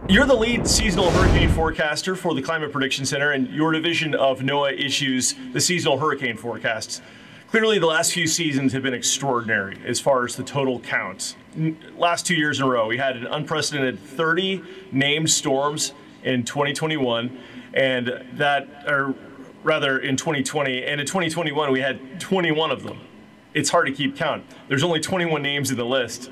You're the lead seasonal hurricane forecaster for the Climate Prediction Center, and your division of NOAA issues the seasonal hurricane forecasts. Clearly, the last few seasons have been extraordinary as far as the total count. Last 2 years in a row, we had an unprecedented 30 named storms in 2021, and rather in 2020, and in 2021 we had 21 of them. It's hard to keep count. There's only 21 names in the list.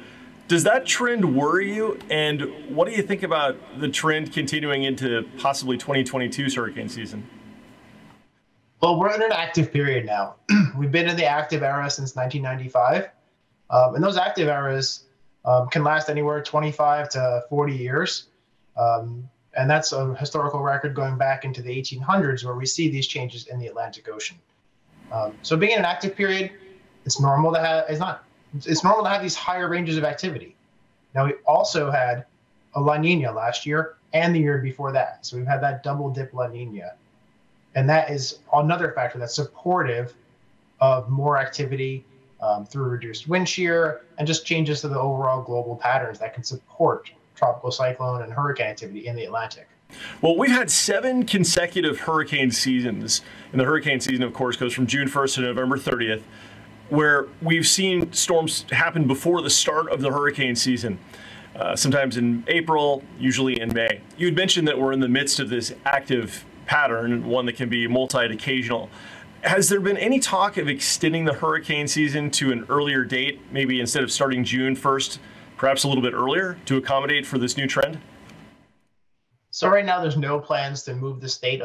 Does that trend worry you? And what do you think about the trend continuing into possibly 2022's hurricane season? Well, we're in an active period now. We've been in the active era since 1995. And those active eras can last anywhere 25 to 40 years. And that's a historical record going back into the 1800s where we see these changes in the Atlantic Ocean. So being in an active period, it's normal to have these higher ranges of activity. Now, we also had a La Nina last year and the year before that. So we've had that double dip La Nina. And that is another factor that's supportive of more activity through reduced wind shear and just changes to the overall global patterns that can support tropical cyclone and hurricane activity in the Atlantic. Well, we've had 7 consecutive hurricane seasons. And the hurricane season, of course, goes from June 1st to November 30th. Where we've seen storms happen before the start of the hurricane season, sometimes in April, usually in May. You had mentioned that we're in the midst of this active pattern, one that can be multi-occasional. Has there been any talk of extending the hurricane season to an earlier date, maybe instead of starting June 1st, perhaps a little bit earlier to accommodate for this new trend? So right now, there's no plans to move the start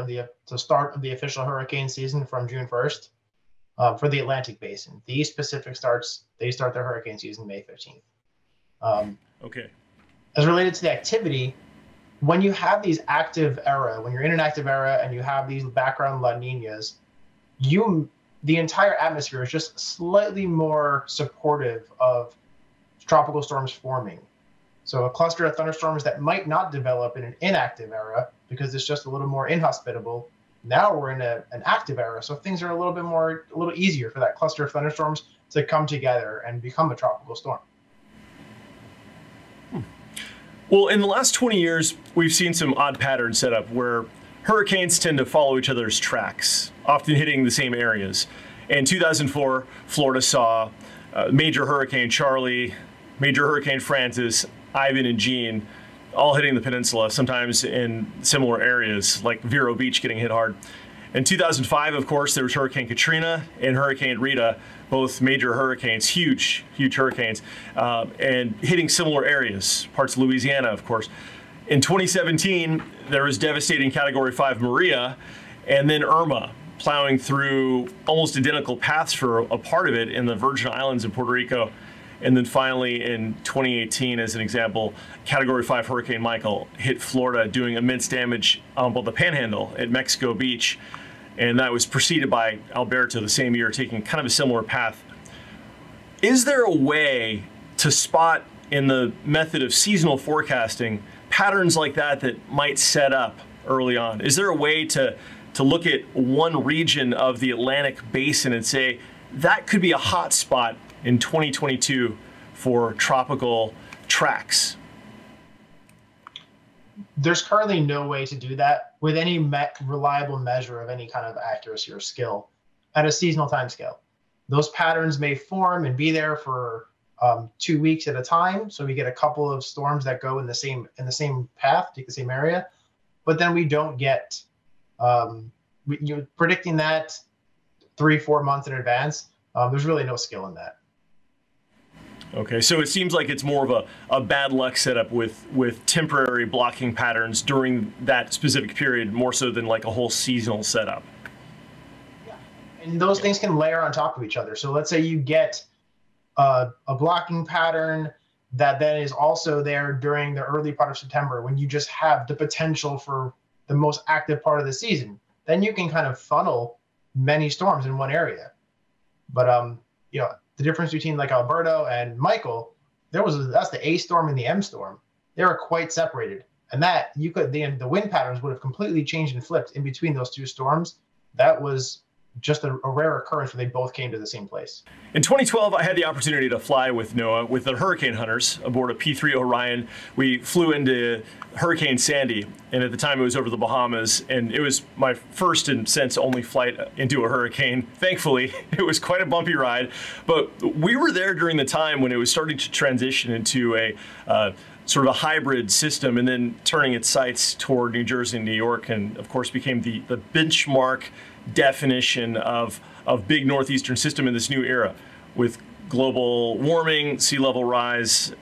of the official hurricane season from June 1st. For the Atlantic Basin. These Pacific they start their hurricane season May 15th. Okay. As related to the activity, when you have these when you're in an active era and you have these background La Ninas, the entire atmosphere is just slightly more supportive of tropical storms forming. So a cluster of thunderstorms that might not develop in an inactive era because it's just a little more inhospitable. Now we're in an active era, so things are a little easier for that cluster of thunderstorms to come together and become a tropical storm. Well, in the last 20 years, we've seen some odd patterns set up where hurricanes tend to follow each other's tracks, often hitting the same areas. In 2004, Florida saw Major Hurricane Charlie, Major Hurricane Francis, Ivan, and Jean all hitting the peninsula, sometimes in similar areas, like Vero Beach getting hit hard. In 2005, of course, there was Hurricane Katrina and Hurricane Rita, both major hurricanes, huge hurricanes, and hitting similar areas, parts of Louisiana, of course. In 2017, there was devastating Category 5 Maria, and then Irma, plowing through almost identical paths for a part of it in the Virgin Islands in Puerto Rico. And then finally, in 2018, as an example, Category 5 Hurricane Michael hit Florida, doing immense damage on the Panhandle at Mexico Beach. And that was preceded by Alberto the same year, taking kind of a similar path. Is there a way to spot in the method of seasonal forecasting patterns like that might set up early on? Is there a way to look at one region of the Atlantic Basin and say, that could be a hot spot in 2022 for tropical tracks? There's currently no way to do that with any reliable measure of any kind of accuracy or skill at a seasonal time scale. Those patterns may form and be there for 2 weeks at a time. So we get a couple of storms that go in the same path, take the same area, but then we don't get you're predicting that 3-4 months in advance. There's really no skill in that. Okay, so it seems like it's more of a bad luck setup with temporary blocking patterns during that specific period, more so than like a whole seasonal setup. Yeah, and those things can layer on top of each other. So let's say you get a blocking pattern that then is also there during the early part of September when you just have the potential for the most active part of the season. Then you can kind of funnel many storms in one area. But the difference between like Alberto and Michael, that's the A storm and the M storm. They were quite separated, and that the wind patterns would have completely changed and flipped in between those two storms. That was just a rare occurrence where they both came to the same place. In 2012, I had the opportunity to fly with NOAA with the hurricane hunters aboard a P-3 Orion. We flew into Hurricane Sandy, and at the time it was over the Bahamas, and it was my first and since only flight into a hurricane. Thankfully, it was quite a bumpy ride, but we were there during the time when it was starting to transition into a sort of a hybrid system, and then turning its sights toward New Jersey and New York, and of course became the benchmark definition of big northeastern system in this new era. With global warming, sea level rise,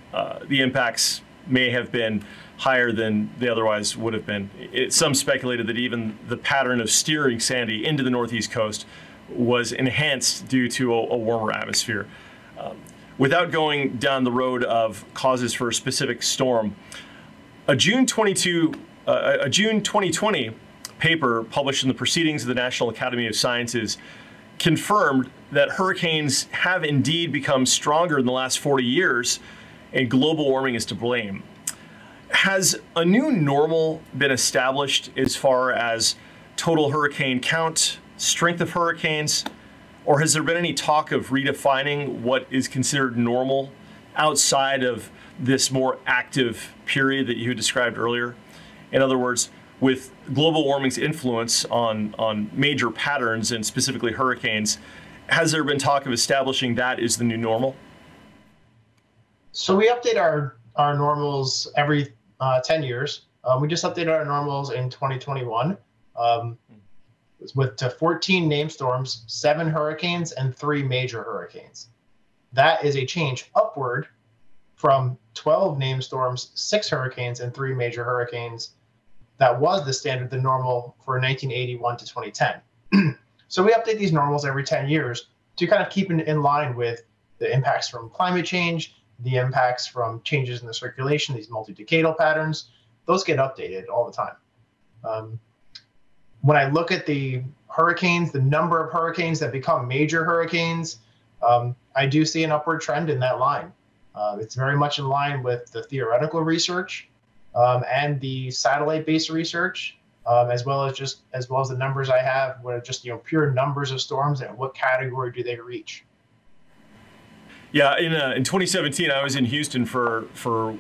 the impacts may have been higher than they otherwise would have been. Some speculated that even the pattern of steering Sandy into the northeast coast was enhanced due to a warmer atmosphere. Without going down the road of causes for a specific storm, a June 2020 paper published in the Proceedings of the National Academy of Sciences confirmed that hurricanes have indeed become stronger in the last 40 years, and global warming is to blame. Has a new normal been established as far as total hurricane count, strength of hurricanes, or has there been any talk of redefining what is considered normal outside of this more active period that you had described earlier? In other words, with global warming's influence on major patterns and specifically hurricanes, has there been talk of establishing that as the new normal? So we update our normals every 10 years. We just updated our normals in 2021 to 14 named storms, 7 hurricanes, and 3 major hurricanes. That is a change upward from 12 named storms, 6 hurricanes, and 3 major hurricanes. That was the standard, the normal for 1981 to 2010. So we update these normals every 10 years to kind of keep in line with the impacts from climate change, the impacts from changes in the circulation, these multi-decadal patterns. Those get updated all the time. When I look at the hurricanes, the number of hurricanes that become major hurricanes, I do see an upward trend in that line. It's very much in line with the theoretical research and the satellite-based research, as well as the numbers I have, where just pure numbers of storms and what category do they reach. Yeah, in 2017, I was in Houston for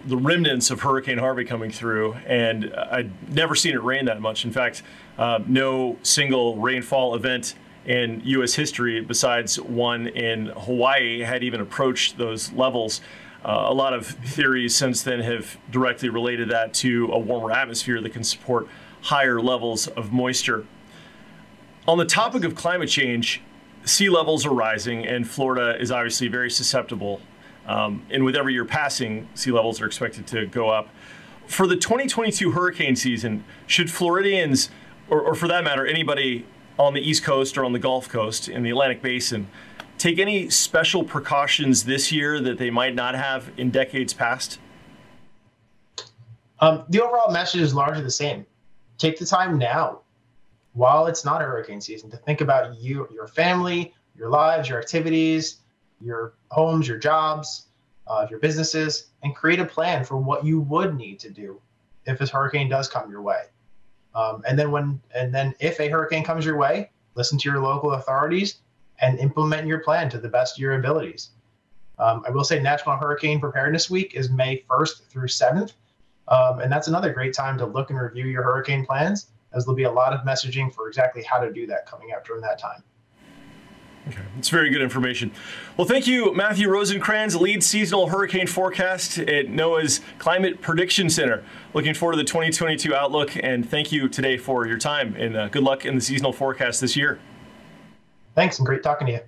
the remnants of Hurricane Harvey coming through, and I'd never seen it rain that much. In fact, no single rainfall event in U.S. history besides one in Hawaii had even approached those levels. A lot of theories since then have directly related that to a warmer atmosphere that can support higher levels of moisture. On the topic of climate change, sea levels are rising, and Florida is obviously very susceptible. And with every year passing, sea levels are expected to go up. For the 2022 hurricane season, should Floridians, or for that matter, anybody on the East Coast or on the Gulf Coast in the Atlantic Basin, take any special precautions this year that they might not have in decades past? The overall message is largely the same. Take the time now, while it's not a hurricane season, to think about you, your family, your lives, your activities, your homes, your jobs, your businesses, and create a plan for what you would need to do if a hurricane does come your way. And then if a hurricane comes your way, listen to your local authorities and implement your plan to the best of your abilities. I will say National Hurricane Preparedness Week is May 1st through 7th. And that's another great time to look and review your hurricane plans, as there'll be a lot of messaging for exactly how to do that coming up during that time. Okay, it's very good information. Well, thank you, Matthew Rosencrans, lead seasonal hurricane forecast at NOAA's Climate Prediction Center. Looking forward to the 2022 outlook, and thank you today for your time, and good luck in the seasonal forecast this year. Thanks, and great talking to you.